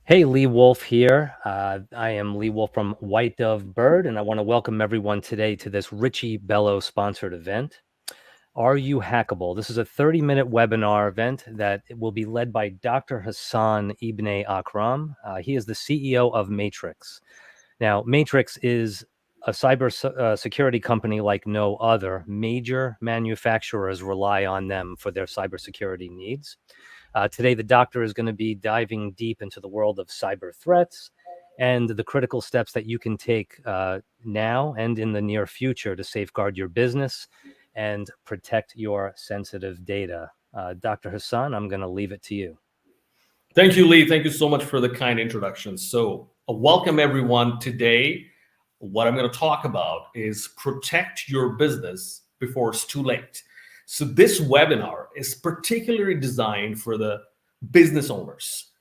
Hey, Lee Wolf here. I am Lee Wolf from White Dove Bird, and I want to welcome everyone today to this Richie Bello sponsored event. Are You Hackable? This is a 30-minute webinar event that will be led by Dr. Hasan Ibn Akram. He is the CEO of Matriczk. Now, Matriczk is a cybersecurity company like no other. Major manufacturers rely on them for their cybersecurity needs. Today, the doctor is going to be diving deep into the world of cyber threats and the critical steps that you can take now and in the near future to safeguard your business and protect your sensitive data. Dr. Hasan, I'm going to leave it to you. Thank you, Lee. Thank you so much for the kind introduction. So, welcome everyone. Today, what I'm going to talk about is protect your business before it's too late. So, this webinar is particularly designed for the business owners.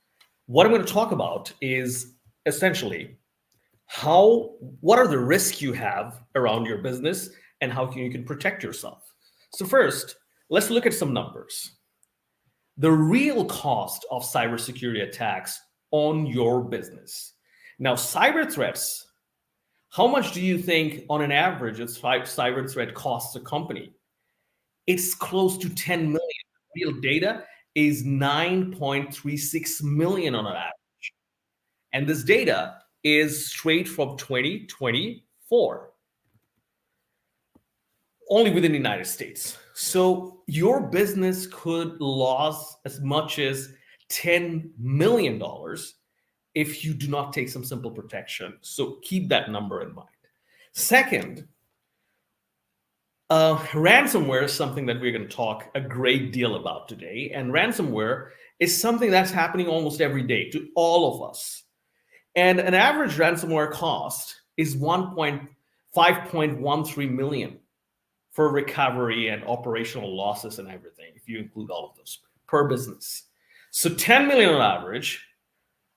What I'm going to talk about is essentially what are the risks you have around your business and how you can protect yourself. So, first, let's look at some numbers. The real cost of cybersecurity attacks on your business. Now, cyber threats, how much do you think on an average cyber threat costs a company? It's close to 10 million. Real data is 9.36 million on an average. And this data is straight from 2024. Only within the United States. So your business could lose as much as $10 million if you do not take some simple protection. So keep that number in mind. Second, ransomware is something that we're going to talk a great deal about today. And ransomware is something that's happening almost every day to all of us. And an average ransomware cost is 5.13 million for recovery and operational losses and everything, if you include all of those per business. So 10 million on average,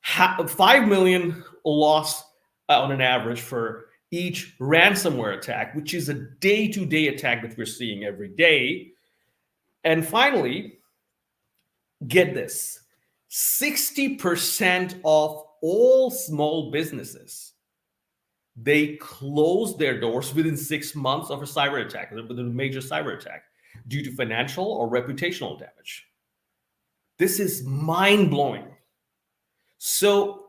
5 million loss on an average for each ransomware attack, which is a day-to-day attack that we're seeing every day. And finally, get this, 60% of all small businesses, they close their doors within 6 months of a cyber attack, within a major cyber attack, due to financial or reputational damage. This is mind-blowing. So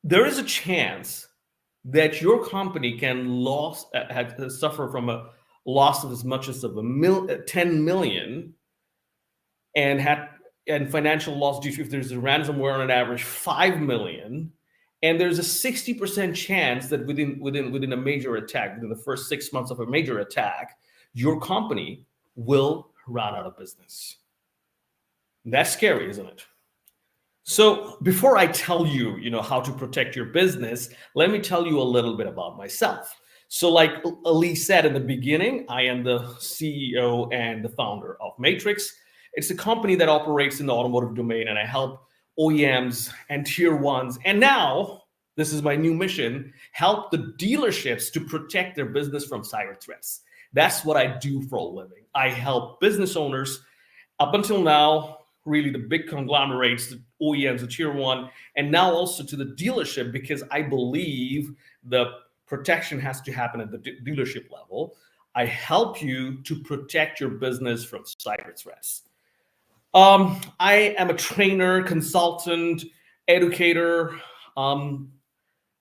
there is a chance that your company can suffer from a loss of as much as 10 million and financial loss due to, if there's a ransomware on an average, 5 million. And there's a 60% chance that within a major attack, within the first 6 months of a major attack, your company will run out of business. That's scary, isn't it? So before I tell you, how to protect your business, let me tell you a little bit about myself. So like Ali said in the beginning, I am the CEO and the founder of Matriczk. It's a company that operates in the automotive domain, and I help OEMs and tier ones. And now, this is my new mission, help the dealerships to protect their business from cyber threats. That's what I do for a living. I help business owners up until now, really the big conglomerates, the OEMs, the tier one, and now also to the dealership, because I believe the protection has to happen at the dealership level. I help you to protect your business from cyber threats. I am a trainer, consultant, educator. I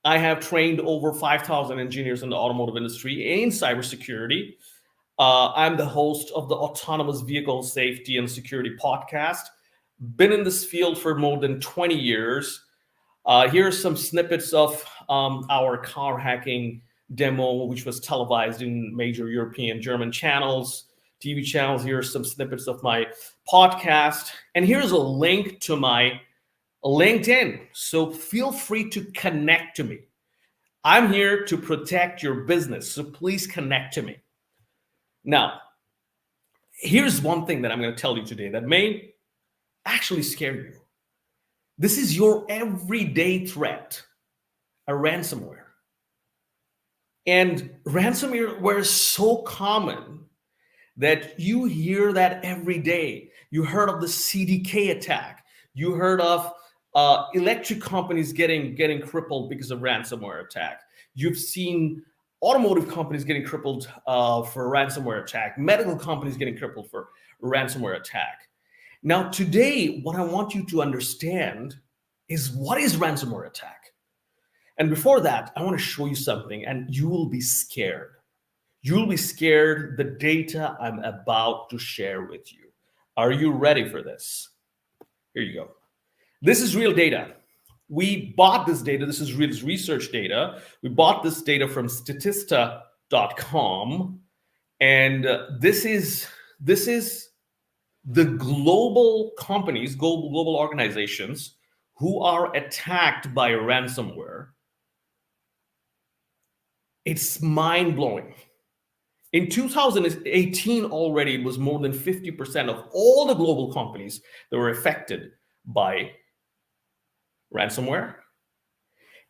have trained over 5,000 engineers in the automotive industry in cybersecurity. I'm the host of the Autonomous Vehicle Safety and Security podcast. Been in this field for more than 20 years. Here are some snippets of our car hacking demo, which was televised in major European, German channels, TV channels. Here are some snippets of my podcast. And here's a link to my LinkedIn. So feel free to connect to me. I'm here to protect your business. So please connect to me. Now, here's one thing that I'm going to tell you today that may actually scare you. This is your everyday threat, a ransomware. And ransomware is so common that you hear that every day. You heard of the CDK attack. You heard of electric companies getting crippled because of ransomware attack. You've seen automotive companies getting crippled for a ransomware attack, medical companies getting crippled for a ransomware attack. Now, today, what I want you to understand is what is ransomware attack. And before that, I want to show you something, and you will be scared. You'll be scared the data I'm about to share with you. Are you ready for this? Here you go. This is real data. We bought this data. This is real research data. We bought this data from Statista.com, and this is the global companies, global organizations who are attacked by ransomware. It's mind-blowing. In 2018 already, it was more than 50% of all the global companies that were affected by ransomware.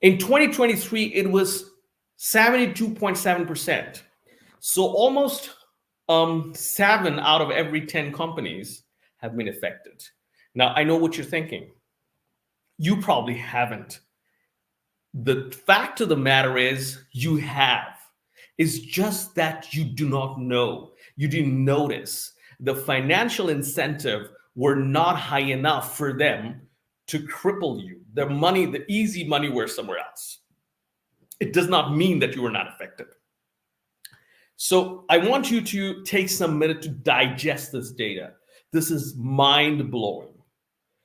In 2023, it was 72.7%. So almost 7 out of every 10 companies have been affected. Now, I know what you're thinking. You probably haven't. The fact of the matter is you have. It's just that you do not know. You didn't notice. The financial incentive were not high enough for them to cripple you. The money, the easy money were somewhere else. It does not mean that you were not affected. So I want you to take some minute to digest this data. This is mind-blowing.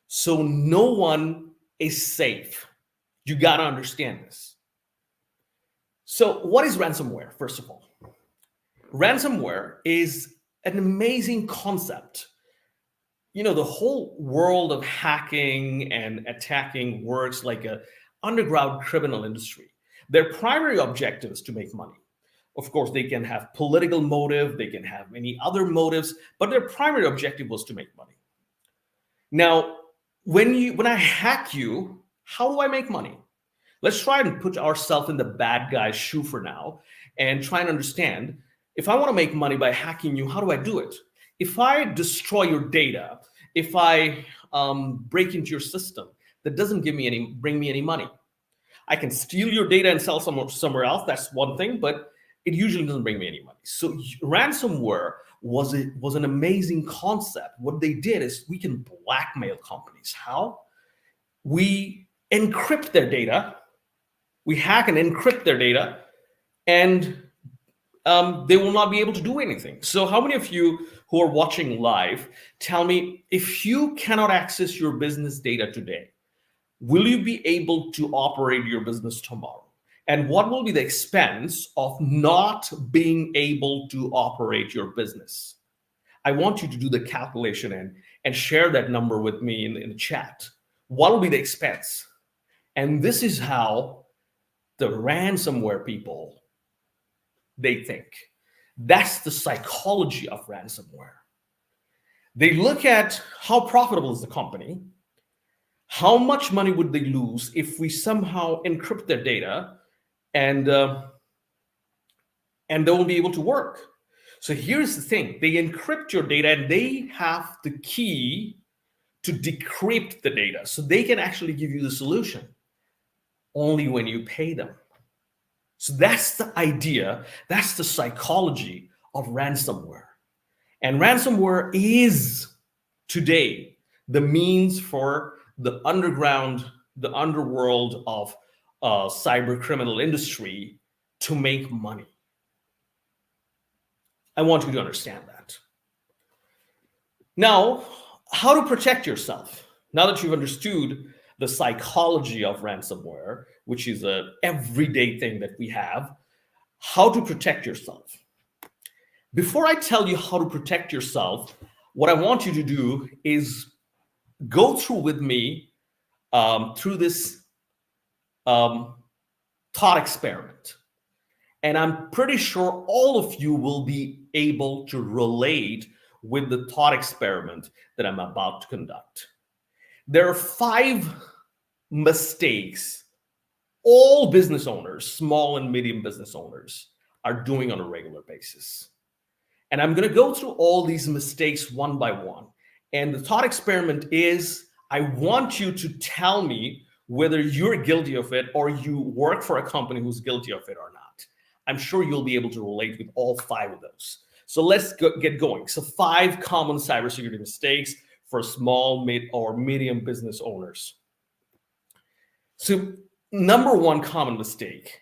So no one is safe. You got to understand this. So what is ransomware, first of all? Ransomware is an amazing concept. You know, the whole world of hacking and attacking works like an underground criminal industry. Their primary objective is to make money. Of course, they can have political motive, they can have many other motives, but their primary objective was to make money. Now, when I hack you, how do I make money? Let's try and put ourselves in the bad guy's shoe for now and try and understand, if I want to make money by hacking you, how do I do it? If I destroy your data, if I break into your system, that doesn't bring me any money. I can steal your data and sell somewhere else. That's one thing, but it usually doesn't bring me any money. So ransomware was an amazing concept. What they did is we can blackmail companies. How? We encrypt their data. We hack and encrypt their data, and they will not be able to do anything. So how many of you who are watching live, tell me, if you cannot access your business data today, will you be able to operate your business tomorrow? And what will be the expense of not being able to operate your business? I want you to do the calculation and share that number with me in the chat. What will be the expense? And this is how the ransomware people, they think. That's the psychology of ransomware. They look at how profitable is the company, how much money would they lose if we somehow encrypt their data, and they won't be able to work. So here's the thing. They encrypt your data, and they have the key to decrypt the data. So they can actually give you the solution only when you pay them. So that's the idea. That's the psychology of ransomware. And ransomware is today the means for the underworld of cyber criminal industry to make money. I want you to understand that. Now, how to protect yourself? Now that you've understood the psychology of ransomware, which is an everyday thing that we have, how to protect yourself. Before I tell you how to protect yourself, what I want you to do is go through with me through this thought experiment. And I'm pretty sure all of you will be able to relate with the thought experiment that I'm about to conduct. There are 5 mistakes all business owners, small and medium business owners, are doing on a regular basis. And I'm going to go through all these mistakes one by one. And the thought experiment is, I want you to tell me whether you're guilty of it or you work for a company who's guilty of it or not. I'm sure you'll be able to relate with all 5 of those. So let's get going. So 5 common cybersecurity mistakes for small, mid, or medium business owners. So number 1 common mistake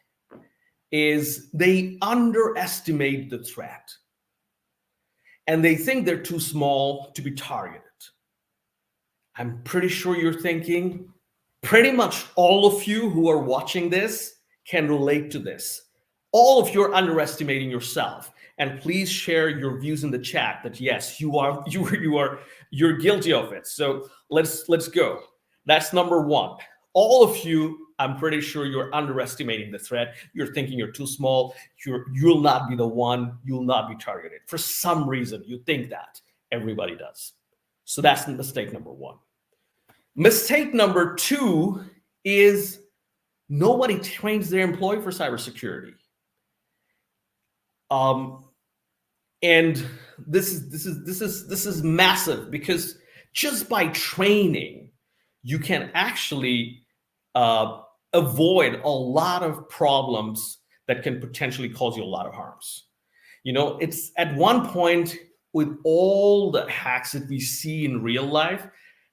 is they underestimate the threat. And they think they're too small to be targeted. I'm pretty sure you're thinking, pretty much all of you who are watching this can relate to this. All of you are underestimating yourself. And please share your views in the chat that yes, you're guilty of it. So let's go. That's number 1. All of you, I'm pretty sure you're underestimating the threat. You're thinking you're too small. You'll not be the one. You'll not be targeted. For some reason, you think that. Everybody does. So that's mistake number 1. Mistake number 2 is nobody trains their employee for cybersecurity. And this is massive, because just by training, you can actually avoid a lot of problems that can potentially cause you a lot of harms. You know, it's at one point with all the hacks that we see in real life,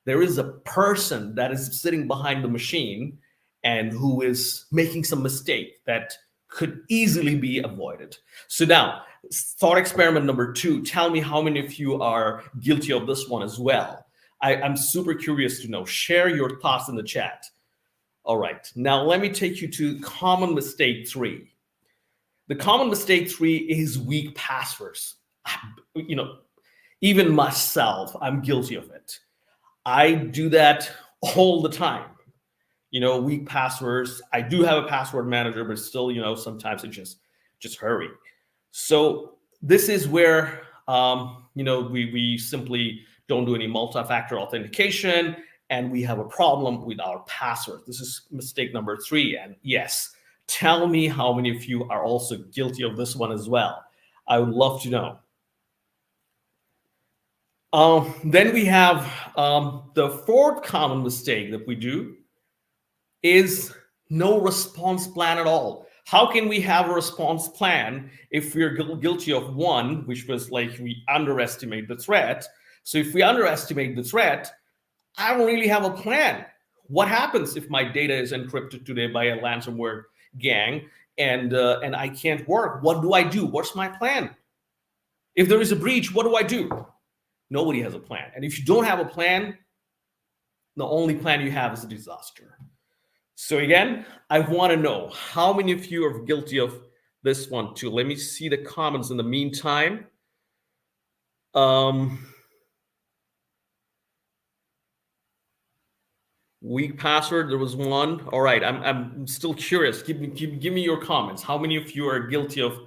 there is a person that is sitting behind the machine and who is making some mistake that could easily be avoided. So now, thought experiment number 2, tell me how many of you are guilty of this one as well. I'm super curious to know. Share your thoughts in the chat. All right, now let me take you to common mistake 3. The common mistake 3 is weak passwords. You know, even myself, I'm guilty of it. I do that all the time. You know, weak passwords. I do have a password manager, but still, you know, sometimes it just hurry. So this is where, you know, we simply don't do any multi-factor authentication, and we have a problem with our password. This is mistake number 3. And yes, tell me how many of you are also guilty of this one as well. I would love to know. Then we have the 4th common mistake that we do is no response plan at all. How can we have a response plan if we're guilty of 1, which was like we underestimate the threat? So if we underestimate the threat, I don't really have a plan. What happens if my data is encrypted today by a ransomware gang and I can't work? What do I do? What's my plan? If there is a breach, what do I do? Nobody has a plan. And if you don't have a plan, the only plan you have is a disaster. So again, I want to know how many of you are guilty of this one too. Let me see the comments in the meantime. Weak password, there was one. All right, I'm still curious. Give me your comments. How many of you are guilty of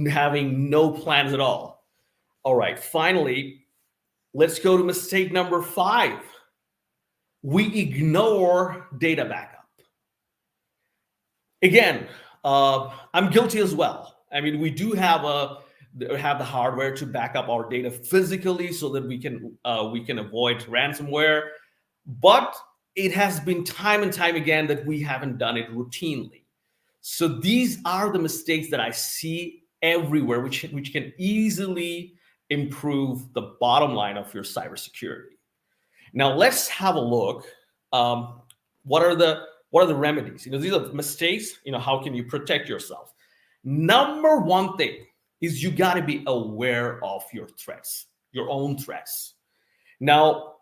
having no plans at all? All right, finally, let's go to mistake number 5. We ignore data backup. Again, I'm guilty as well. I mean, we do have the hardware to back up our data physically so that we can avoid ransomware. But it has been time and time again that we haven't done it routinely. So these are the mistakes that I see everywhere, which can easily improve the bottom line of your cybersecurity. Now let's have a look. What are the remedies? You know, these are mistakes. You know, how can you protect yourself? Number 1 thing is you got to be aware of your threats, your own threats. Now,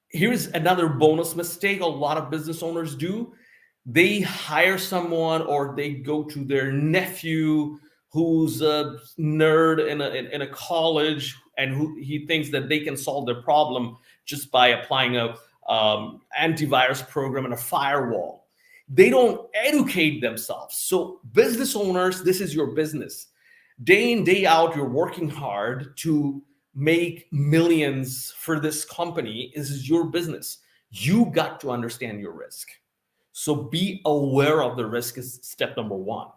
here's another bonus mistake a lot of business owners do. They hire someone or they go to their nephew who's a nerd in a college and who he thinks that they can solve their problem just by applying a antivirus program and a firewall. They don't educate themselves. So business owners, this is your business. Day in, day out, you're working hard to make millions for this company. This is your business. You got to understand your risk. So be aware of the risk is step number 1.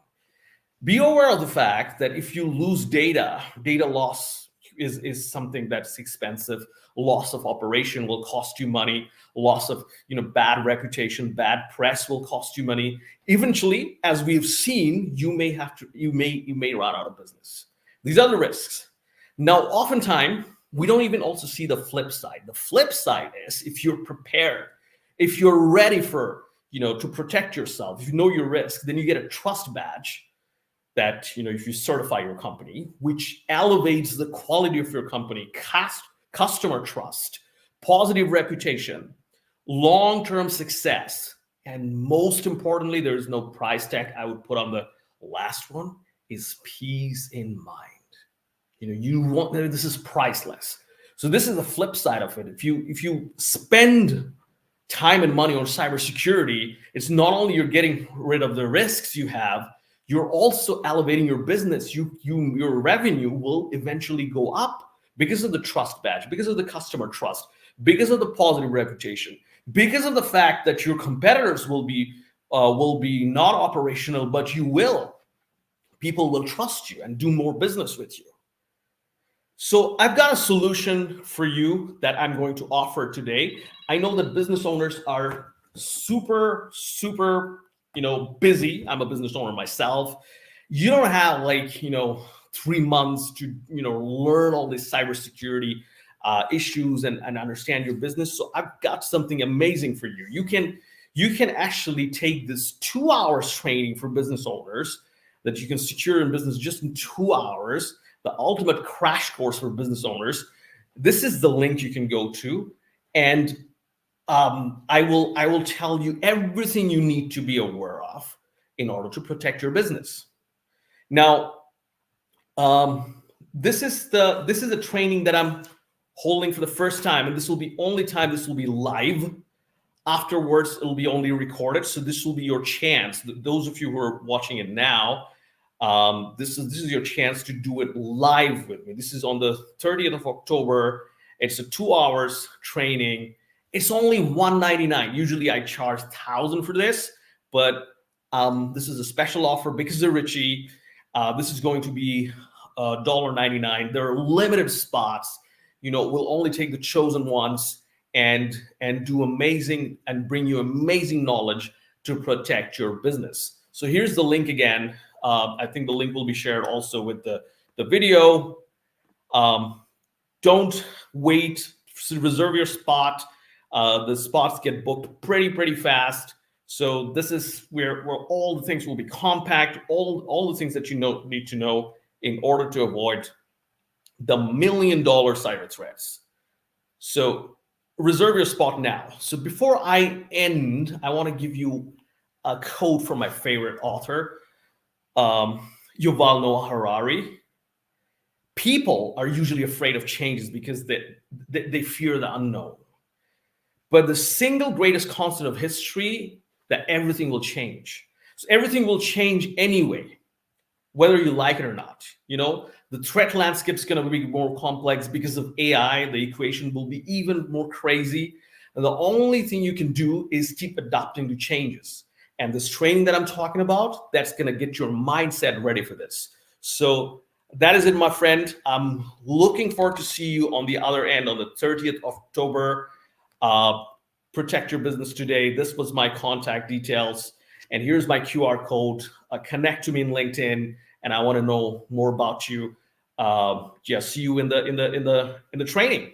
Be aware of the fact that if you lose data loss is something that's expensive. Loss of operation will cost you money. Loss of bad reputation, bad press will cost you money. Eventually, as we've seen, you may run out of business. These are the risks. Now, oftentimes we don't even also see the flip side. The flip side is, if you're prepared, if you're ready for to protect yourself, if you know your risk, then you get a trust badge that, if you certify your company, which elevates the quality of your company, customer trust, positive reputation, long-term success, and most importantly, there's no price tag I would put on the last one, is peace in mind. You want, this is priceless. So this is the flip side of it. If you spend time and money on cybersecurity, it's not only you're getting rid of the risks you have, you're also elevating your business. Your revenue will eventually go up because of the trust badge, because of the customer trust, because of the positive reputation, because of the fact that your competitors will be not operational, but you will. People will trust you and do more business with you. So I've got a solution for you that I'm going to offer today. I know that business owners are super busy. I'm a business owner myself. You don't have 3 months to learn all these cybersecurity issues and understand your business. So I've got something amazing for you. You can actually take this 2 hours training for business owners that you can secure in business just in 2 hours. The ultimate crash course for business owners. This is the link you can go to, and I will tell you everything you need to be aware of in order to protect your business. Now, this is a training that I'm holding for the first time, and this will be only time this will be live. Afterwards, it'll be only recorded. So this will be your chance. Those of you who are watching it now, this is your chance to do it live with me. This is on the 30th of October. It's a 2 hours training. It's only $199. Usually I charge $1,000 for this, but this is a special offer because of Richie. This is going to be $1.99. There are limited spots. We'll only take the chosen ones and do amazing and bring you amazing knowledge to protect your business. So here's the link again. I think the link will be shared also with the video. Don't wait. Reserve your spot. The spots get booked pretty fast. So this is where all the things will be compact, all the things that you need to know in order to avoid the $1 million cyber threats. So reserve your spot now. So before I end, I want to give you a quote from my favorite author, Yuval Noah Harari. People are usually afraid of changes because they fear the unknown. But the single greatest constant of history, that everything will change. So everything will change anyway, whether you like it or not. The threat landscape is going to be more complex because of AI. The equation will be even more crazy. And the only thing you can do is keep adapting to changes. And this training that I'm talking about, that's going to get your mindset ready for this. So that is it, my friend. I'm looking forward to see you on the other end on the 30th of October. Protect your business today. This was my contact details. And here's my QR code. Connect to me in LinkedIn. And I want to know more about you. See you in the training.